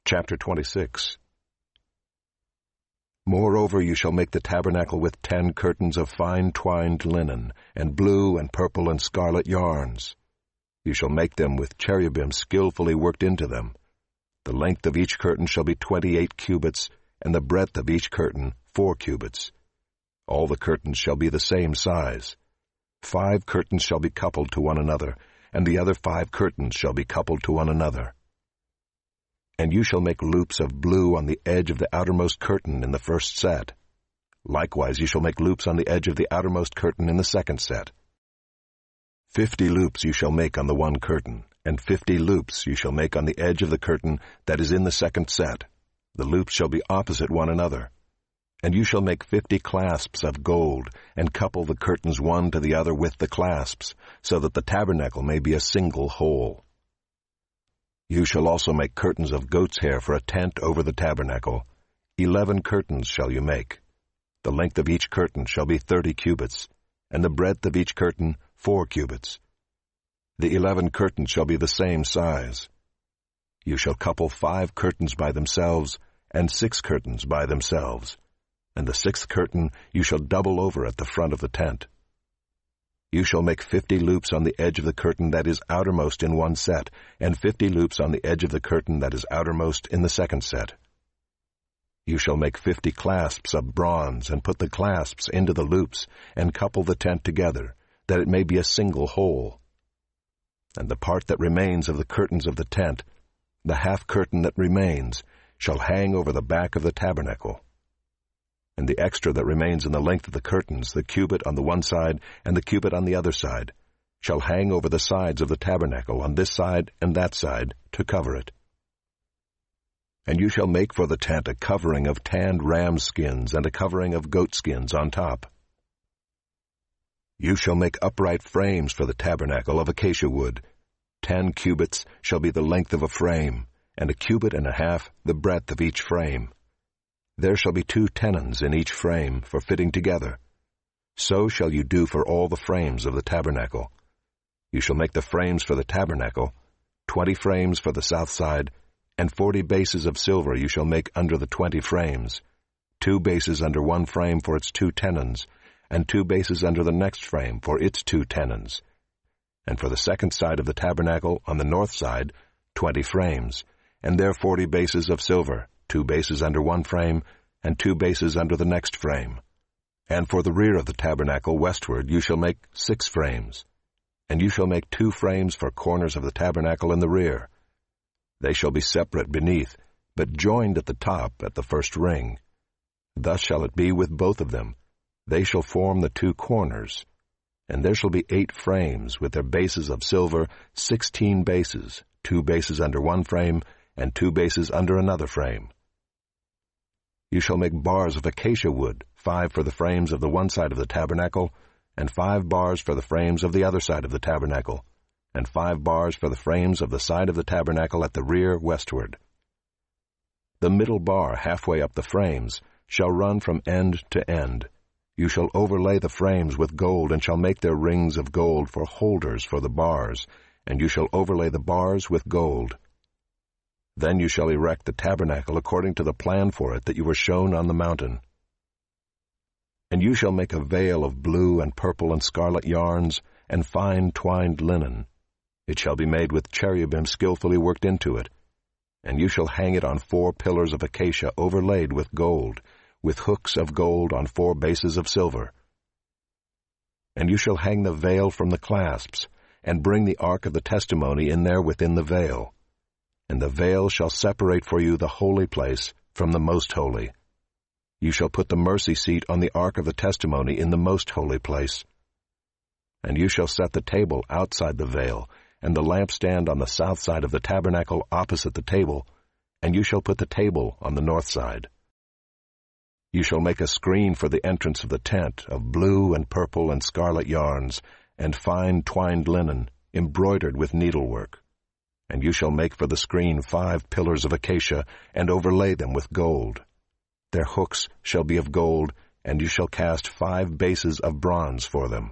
Chapter 26. Moreover, you shall make the tabernacle with 10 curtains of fine twined linen, and blue and purple and scarlet yarns. You shall make them with cherubim skillfully worked into them. The length of each curtain shall be 28 cubits, and the breadth of each curtain 4 cubits. All the curtains shall be the same size. 5 curtains shall be coupled to one another, and the other 5 curtains shall be coupled to one another. And you shall make loops of blue on the edge of the outermost curtain in the first set. Likewise you shall make loops on the edge of the outermost curtain in the second set. 50 loops you shall make on the one curtain, and 50 loops you shall make on the edge of the curtain that is in the second set. The loops shall be opposite one another. And you shall make 50 clasps of gold, and couple the curtains one to the other with the clasps, so that the tabernacle may be a single whole. You shall also make curtains of goat's hair for a tent over the tabernacle. 11 curtains shall you make. The length of each curtain shall be 30 cubits, and the breadth of each curtain 4 cubits. The 11 curtains shall be the same size. You shall couple 5 curtains by themselves, and 6 curtains by themselves. And the 6th curtain you shall double over at the front of the tent. You shall make 50 loops on the edge of the curtain that is outermost in one set, and 50 loops on the edge of the curtain that is outermost in the second set. You shall make 50 clasps of bronze, and put the clasps into the loops, and couple the tent together, that it may be a single whole. And the part that remains of the curtains of the tent, the half curtain that remains, shall hang over the back of the tabernacle. And the extra that remains in the length of the curtains, the cubit on the one side and the cubit on the other side, shall hang over the sides of the tabernacle on this side and that side to cover it. And you shall make for the tent a covering of tanned ram skins and a covering of goat skins on top. You shall make upright frames for the tabernacle of acacia wood. 10 cubits shall be the length of a frame, and 1.5 cubits the breadth of each frame. There shall be 2 tenons in each frame for fitting together. So shall you do for all the frames of the tabernacle. You shall make the frames for the tabernacle, 20 frames for the south side, and 40 bases of silver you shall make under the 20 frames, 2 bases under one frame for its 2 tenons, and 2 bases under the next frame for its 2 tenons. And for the second side of the tabernacle on the north side, 20 frames, and there 40 bases of silver, 2 bases under one frame, and 2 bases under the next frame. And for the rear of the tabernacle westward you shall make 6 frames. And you shall make 2 frames for corners of the tabernacle in the rear. They shall be separate beneath, but joined at the top at the first ring. Thus shall it be with both of them. They shall form the 2 corners. And there shall be 8 frames with their bases of silver, 16 bases, 2 bases under one frame, and 2 bases under another frame. You shall make bars of acacia wood, 5 for the frames of the one side of the tabernacle, and 5 bars for the frames of the other side of the tabernacle, and 5 bars for the frames of the side of the tabernacle at the rear westward. The middle bar halfway up the frames shall run from end to end. You shall overlay the frames with gold, and shall make their rings of gold for holders for the bars, and you shall overlay the bars with gold. Then you shall erect the tabernacle according to the plan for it that you were shown on the mountain. And you shall make a veil of blue and purple and scarlet yarns, and fine twined linen. It shall be made with cherubim skillfully worked into it. And you shall hang it on 4 pillars of acacia overlaid with gold, with hooks of gold on 4 bases of silver. And you shall hang the veil from the clasps, and bring the ark of the testimony in there within the veil. And the veil shall separate for you the holy place from the most holy. You shall put the mercy seat on the ark of the testimony in the most holy place. And you shall set the table outside the veil, and the lampstand on the south side of the tabernacle opposite the table, and you shall put the table on the north side. You shall make a screen for the entrance of the tent of blue and purple and scarlet yarns, and fine twined linen, embroidered with needlework. And you shall make for the screen 5 pillars of acacia, and overlay them with gold. Their hooks shall be of gold, and you shall cast 5 bases of bronze for them.